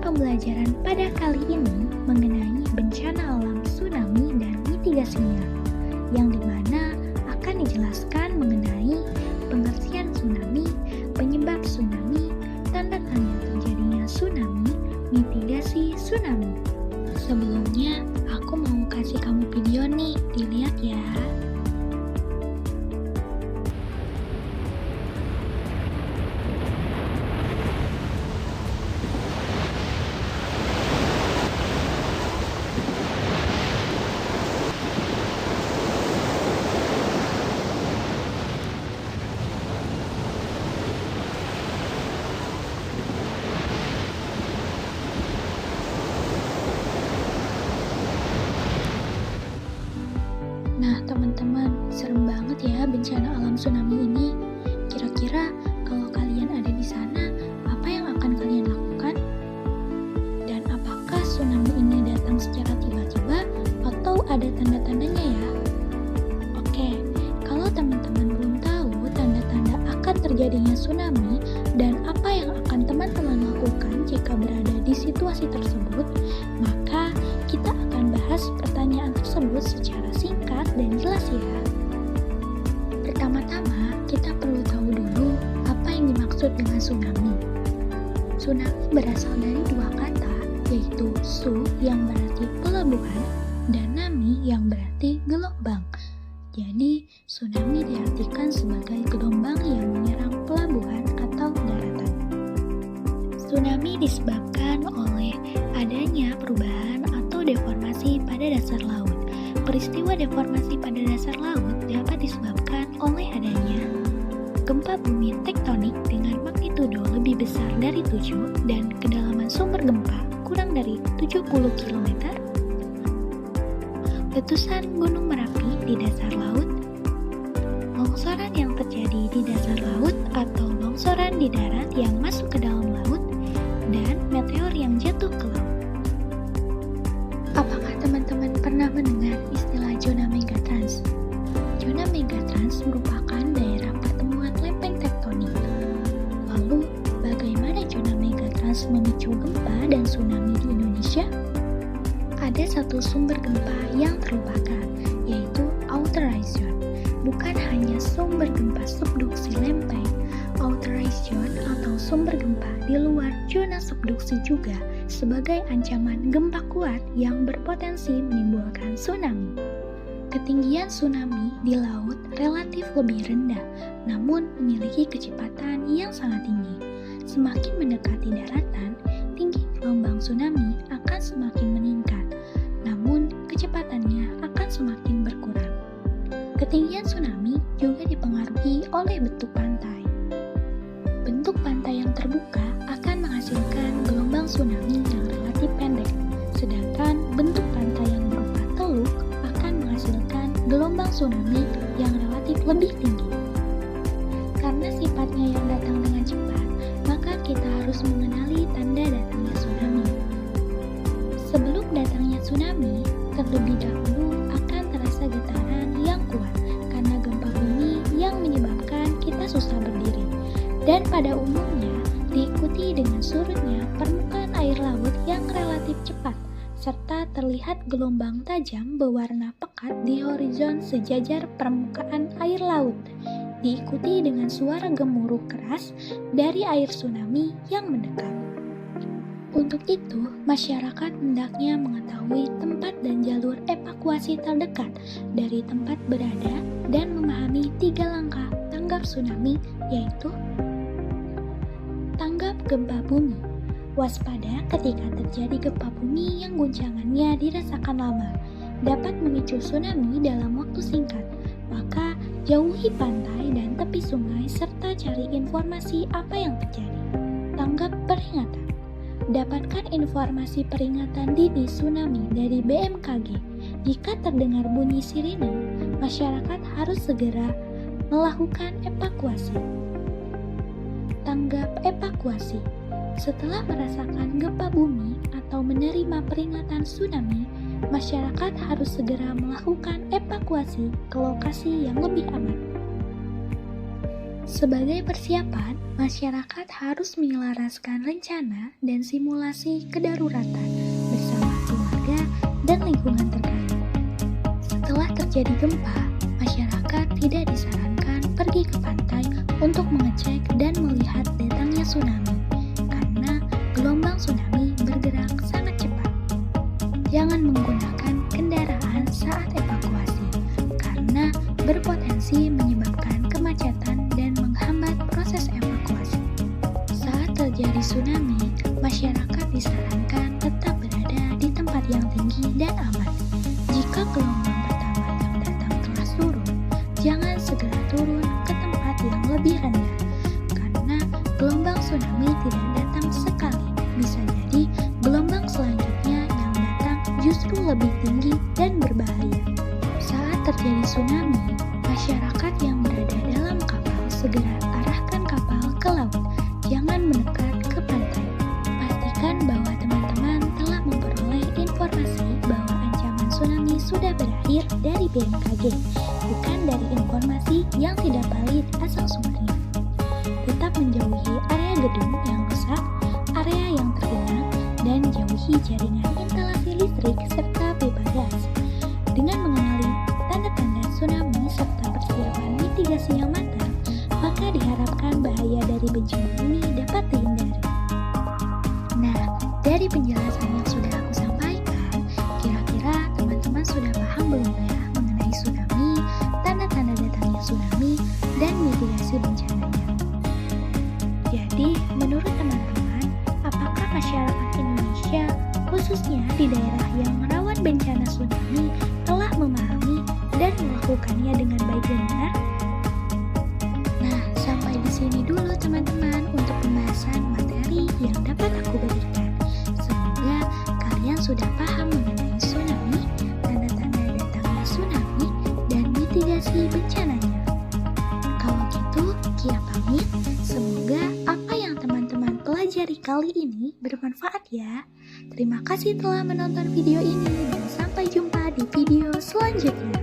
pembelajaran pada kali ini mengenai bencana alam tsunami dan mitigasinya, yang dimana akan dijelaskan mengenai pengertian tsunami, penyebab tsunami, tanda-tanda terjadinya tsunami, mitigasi tsunami. Sebelumnya, aku mau kasih kamu video nih, dilihat ya. Nah, teman-teman, serem banget ya bencana alam tsunami ini. Kira-kira kalau kalian ada di sana, apa yang akan kalian lakukan? Dan apakah tsunami ini datang secara tiba-tiba atau ada tanda-tandanya ya? Oke, kalau teman-teman belum tahu tanda-tanda akan terjadinya tsunami dan apa yang akan teman-teman lakukan jika berada di situasi tersebut, maka kita akan bahas pertanyaan tersebut secara singkat dan jelas ya. Pertama-tama, kita perlu tahu dulu apa yang dimaksud dengan tsunami. Tsunami berasal dari dua kata, yaitu su yang berarti pelabuhan dan nami yang berarti gelombang. Jadi, tsunami diartikan sebagai gelombang yang menyerang pelabuhan atau daratan. Tsunami disebabkan oleh adanya perubahan atau deformasi pada dasar laut. Peristiwa deformasi pada dasar laut dapat disebabkan oleh adanya gempa bumi tektonik dengan magnitudo lebih besar dari 7 dan kedalaman sumber gempa kurang dari 70 km, letusan gunung Merapi di dasar laut, longsoran yang terjadi di dasar laut atau longsoran di darat yang masuk ke dalam laut, dan meteor yang jatuh ke laut. Apakah teman-teman pernah mendengar istilah zona megatrans? Zona megatrans merupakan daerah pertemuan lempeng tektonik. Lalu, bagaimana zona megatrans memicu gempa dan tsunami di Indonesia? Ada satu sumber gempa yang terlupakan, yaitu outerization. Bukan hanya sumber gempa subduksi lempeng, outerization atau sumber gempa di luar zona subduksi juga sebagai ancaman gempa kuat yang berpotensi menimbulkan tsunami. Ketinggian tsunami di laut relatif lebih rendah, namun memiliki kecepatan yang sangat tinggi. Semakin mendekati daratan, tinggi gelombang tsunami akan semakin meningkat, namun kecepatannya akan semakin berkurang. Ketinggian tsunami juga dipengaruhi oleh bentuk pantai. Bentuk pantai yang terbuka akan menghasilkan gelombang tsunami yang relatif pendek, sedangkan bentuk pantai yang berupa teluk akan menghasilkan gelombang tsunami yang relatif lebih tinggi. Karena sifatnya yang datang dengan cepat, maka kita harus mengenali tanda datangnya tsunami. Sebelum datangnya tsunami, terlebih dahulu akan terasa getaran yang kuat karena gempa bumi yang menyebabkan kita susah berdiri. Dan pada umumnya diikuti dengan surutnya permukaan air laut yang relatif cepat, serta terlihat gelombang tajam berwarna pekat di horizon sejajar permukaan air laut, diikuti dengan suara gemuruh keras dari air tsunami yang mendekat. Untuk itu, masyarakat hendaknya mengetahui tempat dan jalur evakuasi terdekat dari tempat berada dan memahami 3 langkah tanggap tsunami, yaitu tanggap gempa bumi. Waspada ketika terjadi gempa bumi yang guncangannya dirasakan lama, dapat memicu tsunami dalam waktu singkat. Maka jauhi pantai dan tepi sungai serta cari informasi apa yang terjadi. Tanggap peringatan. Dapatkan informasi peringatan dini tsunami dari BMKG. Jika terdengar bunyi sirine, masyarakat harus segera melakukan evakuasi. Tanggap evakuasi. Setelah merasakan gempa bumi atau menerima peringatan tsunami, masyarakat harus segera melakukan evakuasi ke lokasi yang lebih aman. Sebagai persiapan, masyarakat harus menyelaraskan rencana dan simulasi kedaruratan bersama keluarga dan lingkungan terkait. Setelah terjadi gempa, masyarakat tidak disarankan pergi ke pantai untuk mengecek dan melihat datangnya tsunami, karena gelombang tsunami bergerak sangat cepat. Jangan menggunakan kendaraan saat evakuasi, karena berpotensi menyebabkan kemacetan dan menghambat proses evakuasi. Saat terjadi tsunami, masyarakat disarankan tetap berada di tempat yang tinggi dan aman. Jika gelombang pertama yang datang telah surut, jangan segera turun ke tempat yang lebih rendah, karena gelombang tsunami tidak datang sekali. Bisa jadi gelombang selanjutnya yang datang justru lebih tinggi dan berbahaya. Saat terjadi tsunami, masyarakat yang berada dalam kapal segera arahkan kapal ke laut, jangan mendekat ke pantai. Pastikan bahwa teman-teman telah memperoleh informasi bahwa ancaman tsunami sudah berakhir dari BMKG, bukan dari informasi yang tidak valid asal sumbernya. Tetap menjauhi area gedung yang rusak, area yang tergenang, dan jauhi jaringan instalasi listrik serta pipa gas. Dengan mengenali tanda-tanda tsunami serta persiapan mitigasi yang matang, maka diharapkan bahaya dari bencana ini dapat dihindari. Nah, dari penjelasan yang sudah aku sampaikan, kira-kira teman-teman sudah paham belum ya mengenai tsunami, tanda-tanda datangnya tsunami, dan mitigasi bencananya? Jadi, menurut teman-teman, apakah masyarakat Indonesia, khususnya di daerah yang rawan bencana tsunami, telah memahami dan melakukannya dengan baik dan benar? Nah, sampai di sini dulu teman-teman untuk pembahasan materi yang dapat aku berikan. Semoga kalian sudah paham mengenai tsunami, tanda-tanda datangnya tsunami, dan mitigasi bencananya. Kalau gitu, Kia pamit. Semoga apa yang teman-teman pelajari kali ini bermanfaat ya. Terima kasih telah menonton video ini dan sampai jumpa di video selanjutnya.